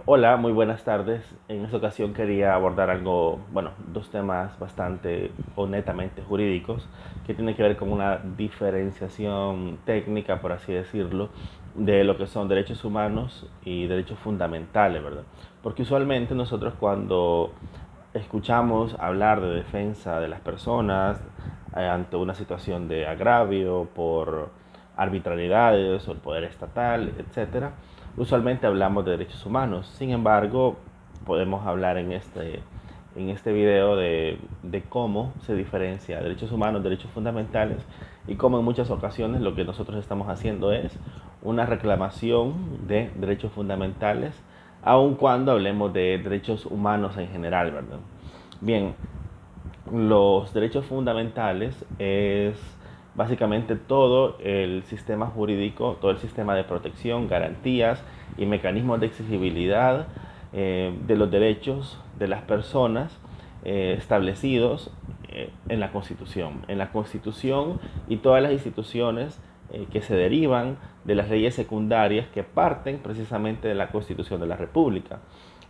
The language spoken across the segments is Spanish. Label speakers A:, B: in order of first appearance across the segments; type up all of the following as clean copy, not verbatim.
A: Hola, muy buenas tardes. En esta ocasión quería abordar dos temas bastante o netamente jurídicos que tienen que ver con una diferenciación técnica, por así decirlo, de lo que son derechos humanos y derechos fundamentales, ¿verdad? Porque usualmente nosotros cuando escuchamos hablar de defensa de las personas ante una situación de agravio por arbitrariedades o el poder estatal, etcétera, usualmente hablamos de derechos humanos. Sin embargo, podemos hablar en este video de cómo se diferencia derechos humanos, derechos fundamentales y cómo en muchas ocasiones lo que nosotros estamos haciendo es una reclamación de derechos fundamentales, aun cuando hablemos de derechos humanos en general, ¿verdad? Bien, los derechos fundamentales es básicamente todo el sistema jurídico, todo el sistema de protección, garantías y mecanismos de exigibilidad de los derechos de las personas establecidos en la Constitución. En la Constitución y todas las instituciones que se derivan de las leyes secundarias que parten precisamente de la Constitución de la República.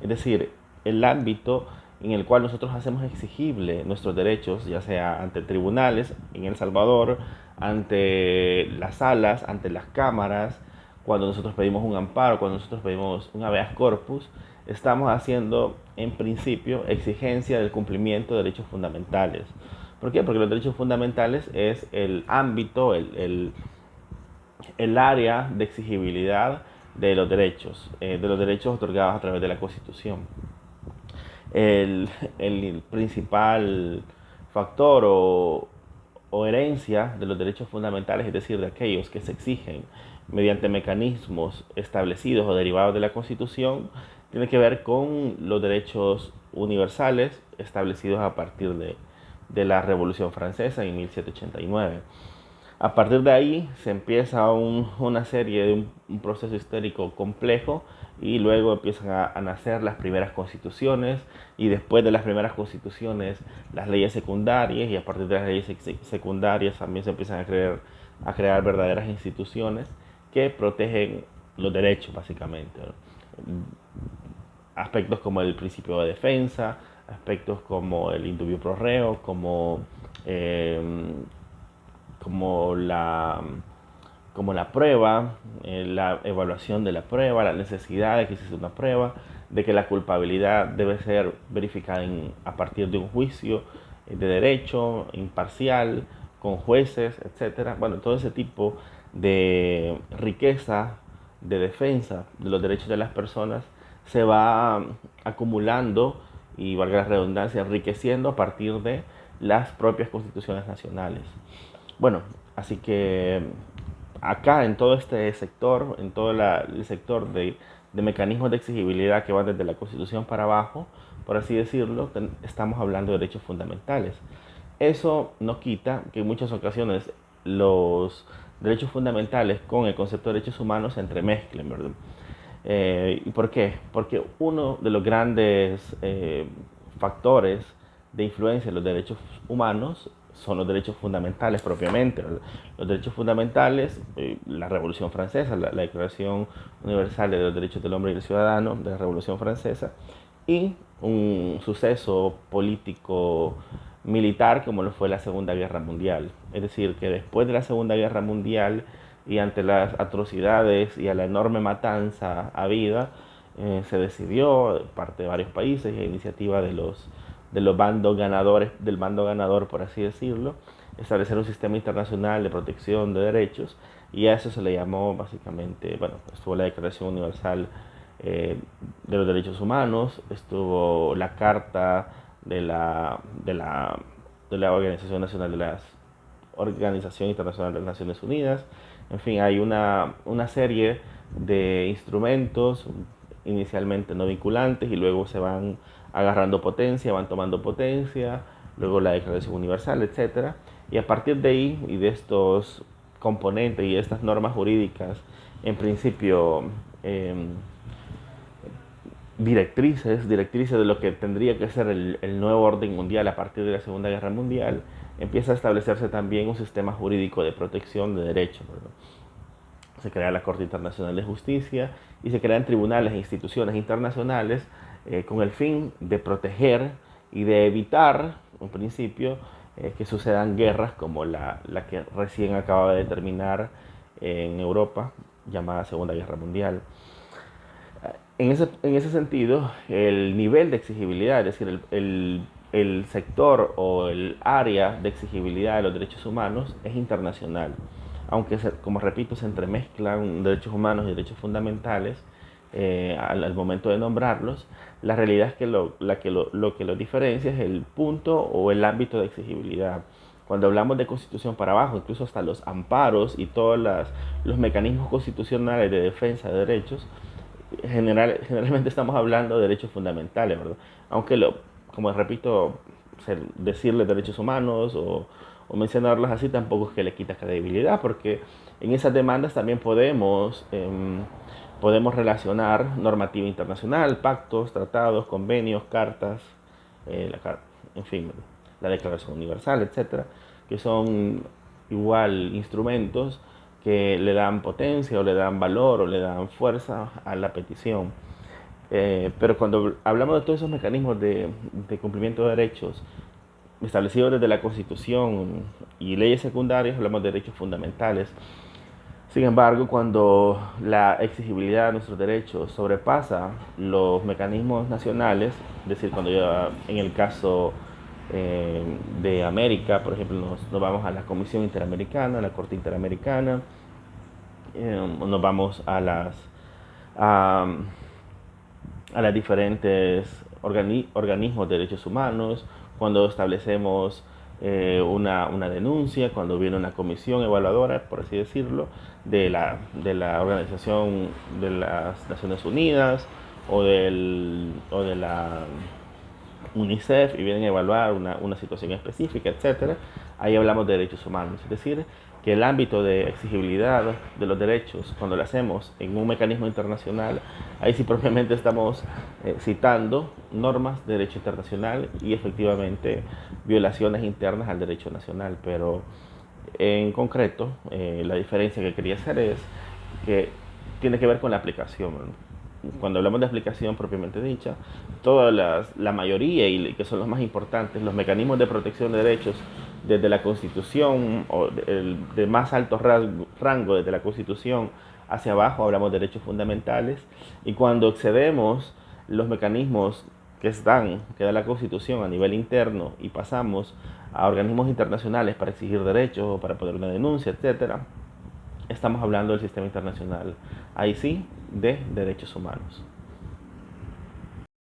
A: Es decir, el ámbito en el cual nosotros hacemos exigible nuestros derechos, ya sea ante tribunales en El Salvador, ante las salas, ante las cámaras, cuando nosotros pedimos un amparo, cuando nosotros pedimos un habeas corpus, estamos haciendo en principio exigencia del cumplimiento de derechos fundamentales. ¿Por qué? Porque los derechos fundamentales es el ámbito, el área de exigibilidad de los derechos otorgados a través de la Constitución. El, el principal factor o herencia de los derechos fundamentales, es decir, de aquellos que se exigen mediante mecanismos establecidos o derivados de la Constitución, tiene que ver con los derechos universales establecidos a partir de la Revolución Francesa en 1789. A partir de ahí se empieza una serie de un proceso histórico complejo y luego empiezan a nacer las primeras constituciones y después de las primeras constituciones las leyes secundarias y a partir de las leyes secundarias también se empiezan a crear verdaderas instituciones que protegen los derechos básicamente, ¿no? Aspectos como el principio de defensa, aspectos como el indubio pro reo, eh, como la como la prueba, la evaluación de la prueba, la necesidad de que exista una prueba, de que la culpabilidad debe ser verificada a partir de un juicio de derecho, imparcial, con jueces, etcétera. Bueno, todo ese tipo de riqueza de defensa de los derechos de las personas se va acumulando y, valga la redundancia, enriqueciendo a partir de las propias constituciones nacionales. Bueno, así que acá en todo este sector, en todo el sector de mecanismos de exigibilidad que van desde la Constitución para abajo, por así decirlo, estamos hablando de derechos fundamentales. Eso no quita que en muchas ocasiones los derechos fundamentales con el concepto de derechos humanos se entremezclen, ¿verdad? ¿Y por qué? Porque uno de los grandes factores de influencia en los derechos humanos son los derechos fundamentales propiamente. Los derechos fundamentales, la Revolución Francesa, la Declaración Universal de los Derechos del Hombre y del Ciudadano de la Revolución Francesa, y un suceso político militar como lo fue la Segunda Guerra Mundial. Es decir, que después de la Segunda Guerra Mundial y ante las atrocidades y a la enorme matanza habida, se decidió de parte de varios países y a iniciativa de los bandos ganadores, del bando ganador, por así decirlo, establecer un sistema internacional de protección de derechos y a eso se le llamó básicamente, bueno, estuvo la Declaración Universal de los Derechos Humanos, estuvo la Carta de la Organización Nacional de las Organización Internacional de las Naciones Unidas. En fin, hay una serie de instrumentos inicialmente no vinculantes y luego se van agarrando potencia, van tomando potencia, luego la Declaración Universal, etcétera. Y a partir de ahí y de estos componentes y estas normas jurídicas, en principio directrices de lo que tendría que ser el nuevo orden mundial a partir de la Segunda Guerra Mundial, empieza a establecerse también un sistema jurídico de protección de derechos, ¿verdad? se crea la Corte Internacional de Justicia y se crean tribunales e instituciones internacionales con el fin de proteger y de evitar, en principio, que sucedan guerras como la que recién acaba de terminar en Europa, llamada Segunda Guerra Mundial. En ese sentido, el nivel de exigibilidad, es decir, el sector o el área de exigibilidad de los derechos humanos es internacional. Aunque, como repito, se entremezclan derechos humanos y derechos fundamentales al momento de nombrarlos, la realidad es que lo que lo diferencia es el punto o el ámbito de exigibilidad. Cuando hablamos de constitución para abajo, incluso hasta los amparos y todos los mecanismos constitucionales de defensa de derechos, generalmente estamos hablando de derechos fundamentales, ¿verdad? Aunque, como repito, decirle derechos humanos o mencionarlos así tampoco es que le quita credibilidad, porque en esas demandas también podemos relacionar normativa internacional, pactos, tratados, convenios, cartas, en fin, la Declaración Universal, etcétera, que son igual instrumentos que le dan potencia o le dan valor o le dan fuerza a la petición. Pero cuando hablamos de todos esos mecanismos de cumplimiento de derechos establecidos desde la Constitución y leyes secundarias, hablamos de derechos fundamentales. Sin embargo, cuando la exigibilidad de nuestros derechos sobrepasa los mecanismos nacionales, es decir, cuando ya en el caso de América, por ejemplo, nos vamos a la Comisión Interamericana, a la Corte Interamericana, nos vamos a, a las diferentes organismos de derechos humanos, cuando establecemos una denuncia, cuando viene una comisión evaluadora, por así decirlo, de la Organización de las Naciones Unidas o de la UNICEF y vienen a evaluar una situación específica, etcétera. Ahí hablamos de derechos humanos, es decir, que el ámbito de exigibilidad de los derechos, cuando lo hacemos en un mecanismo internacional, ahí sí propiamente estamos citando normas de derecho internacional y efectivamente violaciones internas al derecho nacional. Pero en concreto, la diferencia que quería hacer es que tiene que ver con la aplicación. Cuando hablamos de aplicación propiamente dicha, la mayoría, y que son los más importantes, los mecanismos de protección de derechos desde la Constitución o de más alto rango desde la Constitución hacia abajo, hablamos de derechos fundamentales, y cuando excedemos los mecanismos que da la Constitución a nivel interno y pasamos a organismos internacionales para exigir derechos o para poner una denuncia, etcétera, estamos hablando del sistema internacional, ahí sí, de derechos humanos.